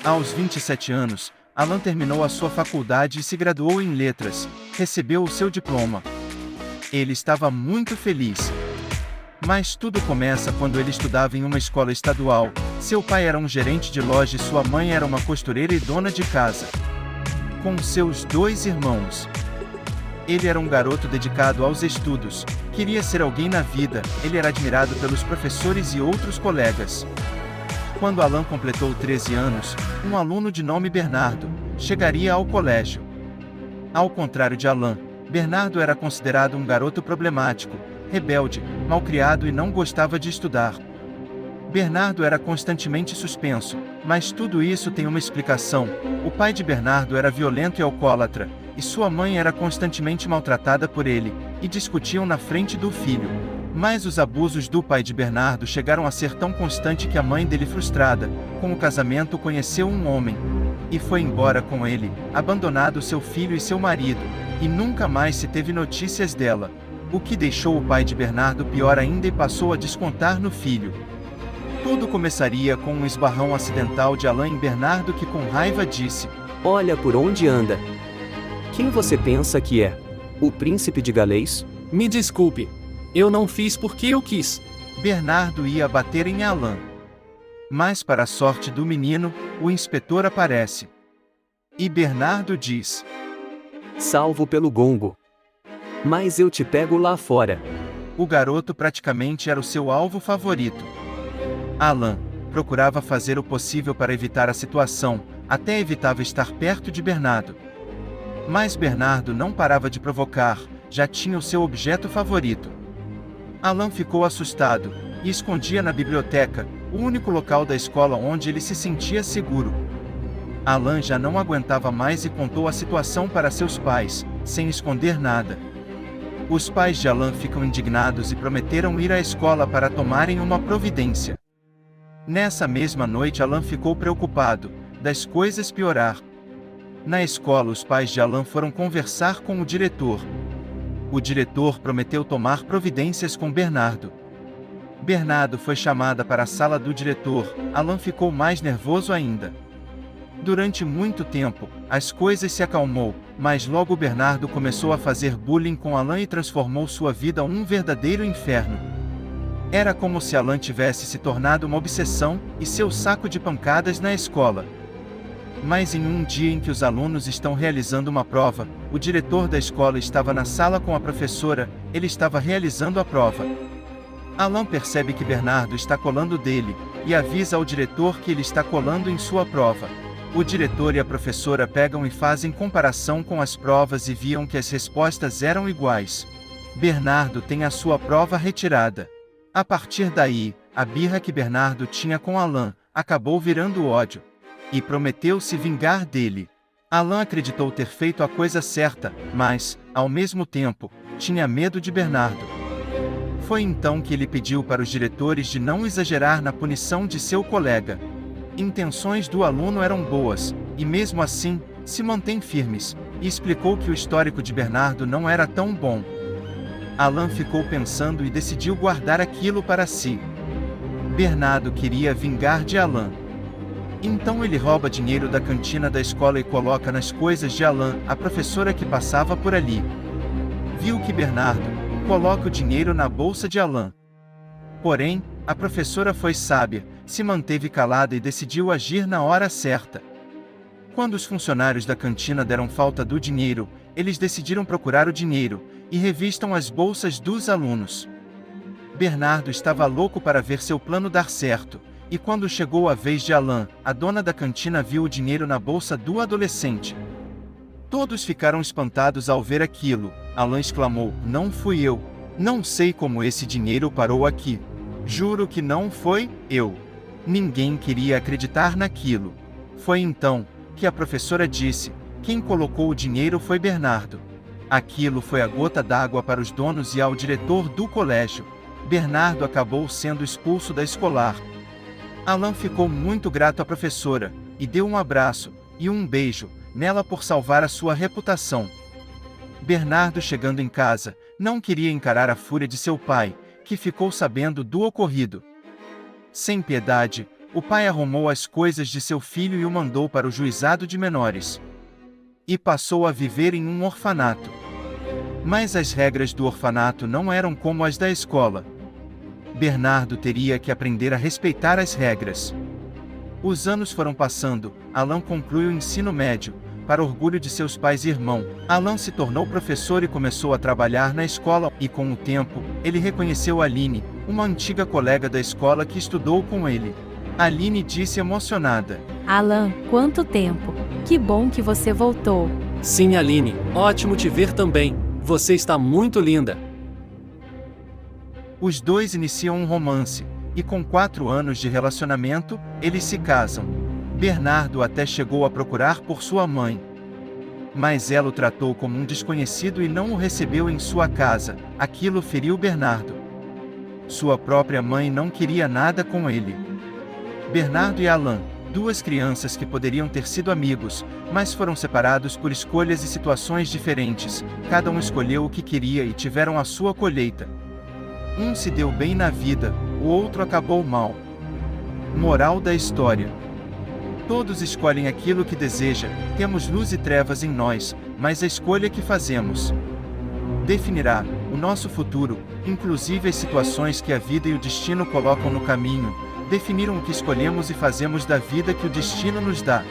Aos 27 anos, Alan terminou a sua faculdade e se graduou em letras, recebeu o seu diploma. Ele estava muito feliz. Mas tudo começa quando ele estudava em uma escola estadual. Seu pai era um gerente de loja e sua mãe era uma costureira e dona de casa. Com seus 2 irmãos. Ele era um garoto dedicado aos estudos, queria ser alguém na vida, ele era admirado pelos professores e outros colegas. Quando Alan completou 13 anos, um aluno de nome Bernardo chegaria ao colégio. Ao contrário de Alan, Bernardo era considerado um garoto problemático, rebelde, malcriado e não gostava de estudar. Bernardo era constantemente suspenso, mas tudo isso tem uma explicação. O pai de Bernardo era violento e alcoólatra, e sua mãe era constantemente maltratada por ele, e discutiam na frente do filho. Mas os abusos do pai de Bernardo chegaram a ser tão constante que a mãe dele, frustrada com o casamento, conheceu um homem e foi embora com ele, abandonado seu filho e seu marido, e nunca mais se teve notícias dela, o que deixou o pai de Bernardo pior ainda e passou a descontar no filho. Tudo começaria com um esbarrão acidental de Alan em Bernardo, que com raiva disse: "Olha por onde anda. Quem você pensa que é? O príncipe de Galês?" Me desculpe. Eu não fiz porque eu quis. Bernardo ia bater em Alan. Mas para a sorte do menino, o inspetor aparece. E Bernardo diz: "Salvo pelo gongo. Mas eu te pego lá fora." O garoto praticamente era o seu alvo favorito. Alan procurava fazer o possível para evitar a situação, até evitava estar perto de Bernardo. Mas Bernardo não parava de provocar, já tinha o seu objeto favorito. Alan ficou assustado, e escondia na biblioteca, o único local da escola onde ele se sentia seguro. Alan já não aguentava mais e contou a situação para seus pais, sem esconder nada. Os pais de Alan ficam indignados e prometeram ir à escola para tomarem uma providência. Nessa mesma noite Alan ficou preocupado, das coisas piorar. Na escola os pais de Alan foram conversar com o diretor. O diretor prometeu tomar providências com Bernardo. Bernardo foi chamada para a sala do diretor. Alan ficou mais nervoso ainda. Durante muito tempo, as coisas se acalmou, mas logo Bernardo começou a fazer bullying com Alan e transformou sua vida em um verdadeiro inferno. Era como se Alan tivesse se tornado uma obsessão e seu saco de pancadas na escola. Mas em um dia em que os alunos estão realizando uma prova, o diretor da escola estava na sala com a professora, ele estava realizando a prova. Alan percebe que Bernardo está colando dele, e avisa ao diretor que ele está colando em sua prova. O diretor e a professora pegam e fazem comparação com as provas e viam que as respostas eram iguais. Bernardo tem a sua prova retirada. A partir daí, a birra que Bernardo tinha com Alan acabou virando ódio. E prometeu se vingar dele. Alan acreditou ter feito a coisa certa, mas, ao mesmo tempo, tinha medo de Bernardo. Foi então que ele pediu para os diretores de não exagerar na punição de seu colega. Intenções do aluno eram boas, e mesmo assim, se mantém firmes, e explicou que o histórico de Bernardo não era tão bom. Alan ficou pensando e decidiu guardar aquilo para si. Bernardo queria vingar de Alan. Então ele rouba dinheiro da cantina da escola e coloca nas coisas de Alan, a professora que passava por ali. Viu que Bernardo coloca o dinheiro na bolsa de Alan. Porém, a professora foi sábia, se manteve calada e decidiu agir na hora certa. Quando os funcionários da cantina deram falta do dinheiro, eles decidiram procurar o dinheiro, e revistam as bolsas dos alunos. Bernardo estava louco para ver seu plano dar certo. E quando chegou a vez de Alan, a dona da cantina viu o dinheiro na bolsa do adolescente. Todos ficaram espantados ao ver aquilo. Alan exclamou: "Não fui eu. Não sei como esse dinheiro parou aqui. Juro que não foi eu." Ninguém queria acreditar naquilo. Foi então que a professora disse: "Quem colocou o dinheiro foi Bernardo." Aquilo foi a gota d'água para os donos e ao diretor do colégio. Bernardo acabou sendo expulso da escolar. Alan ficou muito grato à professora, e deu um abraço, e um beijo, nela por salvar a sua reputação. Bernardo, chegando em casa, não queria encarar a fúria de seu pai, que ficou sabendo do ocorrido. Sem piedade, O pai arrumou as coisas de seu filho e o mandou para o juizado de menores. E passou a viver em um orfanato. Mas as regras do orfanato não eram como as da escola. Bernardo teria que aprender a respeitar as regras. Os anos foram passando, Alan conclui o ensino médio. Para orgulho de seus pais e irmão, Alan se tornou professor e começou a trabalhar na escola, e com o tempo, ele reconheceu Aline, uma antiga colega da escola que estudou com ele. Aline disse emocionada: Alan, quanto tempo! Que bom que você voltou. Sim, Aline, ótimo te ver também. Você está muito linda. Os dois iniciam um romance, e com 4 anos de relacionamento, eles se casam. Bernardo até chegou a procurar por sua mãe. Mas ela o tratou como um desconhecido e não o recebeu em sua casa. Aquilo feriu Bernardo. Sua própria mãe não queria nada com ele. Bernardo e Alan, 2 crianças que poderiam ter sido amigos, mas foram separados por escolhas e situações diferentes. Cada um escolheu o que queria e tiveram a sua colheita. Um se deu bem na vida, o outro acabou mal. Moral da história: todos escolhem aquilo que deseja, temos luz e trevas em nós, mas a escolha que fazemos definirá o nosso futuro, inclusive as situações que a vida e o destino colocam no caminho, definiram o que escolhemos e fazemos da vida que o destino nos dá.